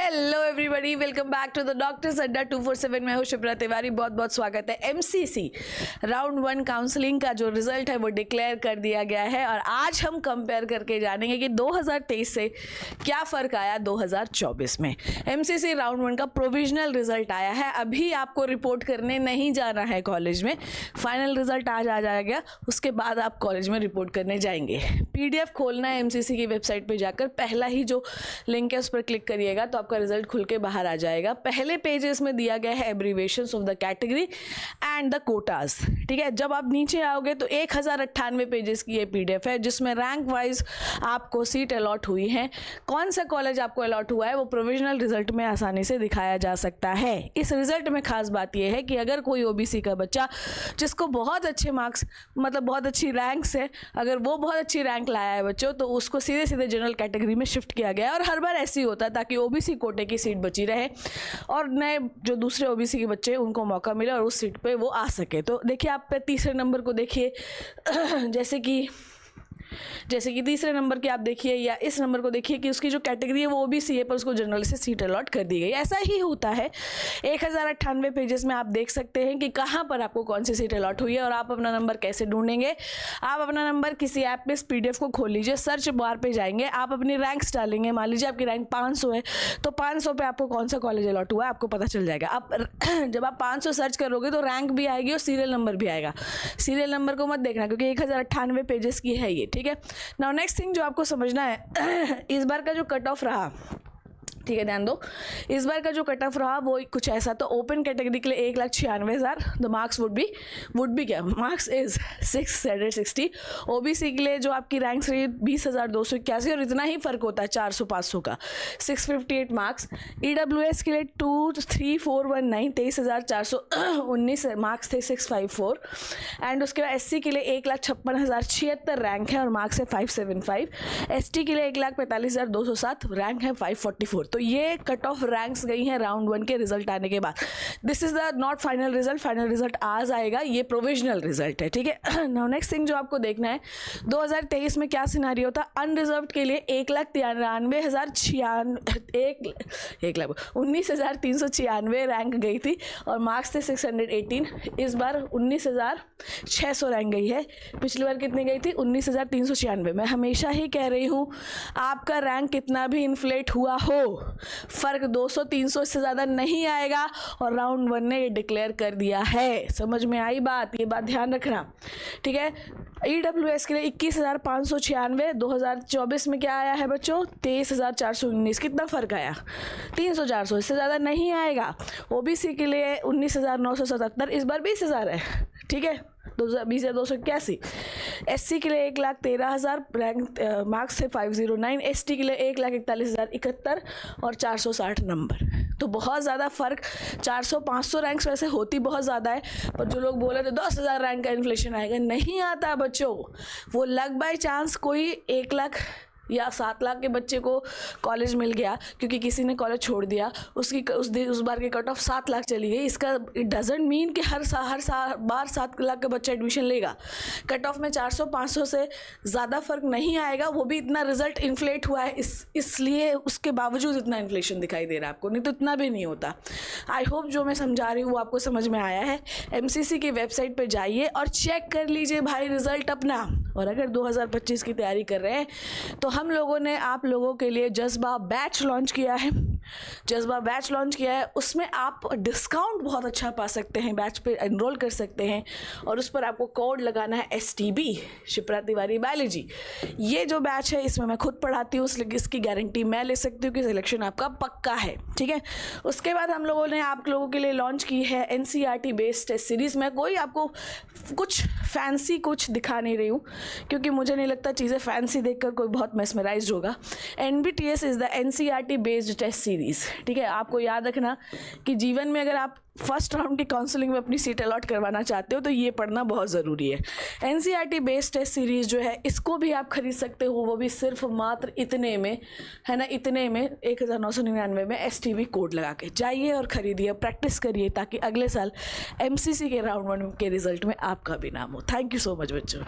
Hello everybody, welcome back to the doctors Adda 247। मैं हूं शिप्रा तिवारी। बहुत बहुत स्वागत है। एमसीसी राउंड 1 काउंसलिंग का जो रिजल्ट है वो डिक्लेयर कर दिया गया है और आज हम कंपेयर करके जानेंगे कि 2023 से क्या फ़र्क आया 2024 में। एमसीसी राउंड 1 का प्रोविजनल रिजल्ट आया है। अभी आपको रिपोर्ट करने नहीं जाना है कॉलेज में, फाइनल रिजल्ट आज आ जाएगा, उसके बाद आप कॉलेज में रिपोर्ट करने जाएंगे। PDF खोलना है एमसीसी की वेबसाइट पर जाकर, पहला ही जो लिंक है उस पर क्लिक करिएगा तो आपका रिजल्ट खुल के बाहर आ जाएगा। पहले पेजेस में दिया गया है abbreviations of the category and the quotas. ठीक है, जब आप नीचे आओगे तो 1098 पेजेस की ये PDF है जिसमें रैंक वाइज आपको सीट अलॉट हुई है। कौन सा कॉलेज आपको अलॉट हुआ है वो प्रोविजनल रिजल्ट में आसानी से दिखाया जा सकता है। इस रिजल्ट में खास बात यह है कि अगर कोई OBC का बच्चा जिसको बहुत अच्छे मार्क्स, मतलब बहुत अच्छी रैंक से, अगर वो बहुत अच्छी रैंक लाया है बच्चों, तो उसको सीधे सीधे जनरल कैटेगरी में शिफ्ट किया गया है। और हर बार ऐसे ही होता है ताकि OBC कोटे की सीट बची रहे और नए जो दूसरे OBC के बच्चे उनको मौका मिले और उस सीट पे वो आ सके। तो देखिए, आप पे तीसरे नंबर को देखिए, जैसे कि तीसरे नंबर के आप देखिए या इस नंबर को देखिए कि उसकी जो कैटेगरी है वो OBC है पर उसको जनरल से सीट अलॉट कर दी गई। ऐसा ही होता है। 1098 पेजेस में आप देख सकते हैं कि कहाँ पर आपको कौन सी सीट अलॉट हुई है और आप अपना नंबर कैसे ढूंढेंगे। आप अपना नंबर किसी ऐप में इस PDF को खोल लीजिए, सर्च बार पे जाएंगे, आप अपनी रैंक्स डालेंगे। मान लीजिए आपकी रैंक 500 है तो 500 पे आपको कौन सा कॉलेज अलॉट हुआ है आपको पता चल जाएगा। आप जब आप 500 सर्च करोगे तो रैंक भी आएगी और सीरियल नंबर भी आएगा। सीरियल नंबर को मत देखना क्योंकि 1098 पेजेस की है ये। ठीक है, नाउ नेक्स्ट थिंग जो आपको समझना है, इस बार का जो कट ऑफ रहा, ठीक है ध्यान दो, इस बार का जो कट ऑफ रहा वो कुछ ऐसा। तो ओपन कैटेगरी के लिए 1,96,000 द मार्क्स वुड बी क्या मार्क्स इज 660। OBC के लिए जो आपकी रैंक्स रही 20,281 और इतना ही फर्क होता है 400-500 का, 658 मार्क्स। EWS के लिए 23419 23,419 मार्क्स थे, 654। एंड उसके बाद SC के लिए 1,56,076 रैंक है और मार्क्स है 575। ST के लिए 1,45,207 रैंक है 544। तो ये कट ऑफ रैंक्स गई हैं राउंड 1 के रिजल्ट आने के बाद। This is the not final result, final result आज आएगा, ये प्रोविजनल रिजल्ट है। ठीक है, नाउ नेक्स्ट थिंग जो आपको देखना है 2023 में क्या सिनारियो था। अनरिजर्व्ड के लिए 19,396 रैंक गई थी और मार्क्स थे 618। इस बार 19,600 रैंक गई है। पिछली बार कितनी गई थी? 19,396। मैं हमेशा ही कह रही हूँ, आपका रैंक कितना भी इन्फ्लेट हुआ हो, फर्क 200-300 से ज़्यादा नहीं आएगा और राउंड 1 ने ये डिक्लेयर कर दिया है। समझ में आई बात? ये बात ध्यान रखना। ठीक है, EWS के लिए 21,596। 2024 में क्या आया है बच्चों? 23,419। कितना फ़र्क आया? 300-400, इससे ज़्यादा नहीं आएगा। OBC के लिए 19,977, इस बार 20,000 है। ठीक है, 20,281। SC के लिए 1,13,000 रैंक, मार्क्स थे 509। ST के लिए 1,41,071 और 460 नंबर। तो बहुत ज़्यादा फ़र्क, 400-500 रैंक्स वैसे होती बहुत ज़्यादा है, पर जो लोग बोले थे 10,000 रैंक का इन्फ्लेशन आएगा, नहीं आता बच्चों। वो लक बाय चांस कोई 1 लाख या 7 लाख के बच्चे को कॉलेज मिल गया क्योंकि किसी ने कॉलेज छोड़ दिया, उस बार की कट ऑफ 7 लाख चली गई। इसका इट डजेंट मीन कि हर बार 7 लाख का बच्चा एडमिशन लेगा। कट ऑफ में 400-500 से ज़्यादा फर्क नहीं आएगा। वो भी इतना रिजल्ट इन्फ्लेट हुआ है इसलिए उसके बावजूद इतना इन्फ्लेशन दिखाई दे रहा है आपको, नहीं तो इतना भी नहीं होता। आई होप जो मैं समझा रही हूँ वो आपको समझ में आया है। MCC की वेबसाइट पर जाइए और चेक कर लीजिए भाई रिजल्ट अपना। और अगर 2025 की तैयारी कर रहे हैं तो हम लोगों ने आप लोगों के लिए जज्बा बैच लॉन्च किया है। उसमें आप डिस्काउंट बहुत अच्छा पा सकते हैं, बैच पे एनरोल कर सकते हैं और उस पर आपको कोड लगाना है STB, शिप्रा तिवारी बायोलॉजी। ये जो बैच है इसमें मैं खुद पढ़ाती हूँ, इसकी गारंटी मैं ले सकती हूँ कि सिलेक्शन आपका पक्का है। ठीक है, उसके बाद हम लोगों ने आप लोगों के लिए लॉन्च की है NCERT बेस्ड टेस्ट सीरीज़। मैं कोई आपको कुछ फैंसी कुछ दिखा नहीं रही हूँ क्योंकि मुझे नहीं लगता चीज़ें फैंसी देखकर कोई बहुत मेस्मराइज्ड होगा। NBTS is the NCERT based test series. ठीक है, आपको याद रखना कि जीवन में अगर आप फर्स्ट राउंड की काउंसलिंग में अपनी सीट अलॉट करवाना चाहते हो तो ये पढ़ना बहुत ज़रूरी है। NCERT बेस्ड टेस्ट सीरीज़ जो है इसको भी आप खरीद सकते हो, वो भी सिर्फ मात्र इतने में, है ना, इतने में 1999 में STB कोड लगा के जाइए और ख़रीदिए, प्रैक्टिस करिए ताकि अगले साल MCC के राउंड 1 के रिजल्ट में आपका भी नाम हो। थैंक यू सो मच बच्चों।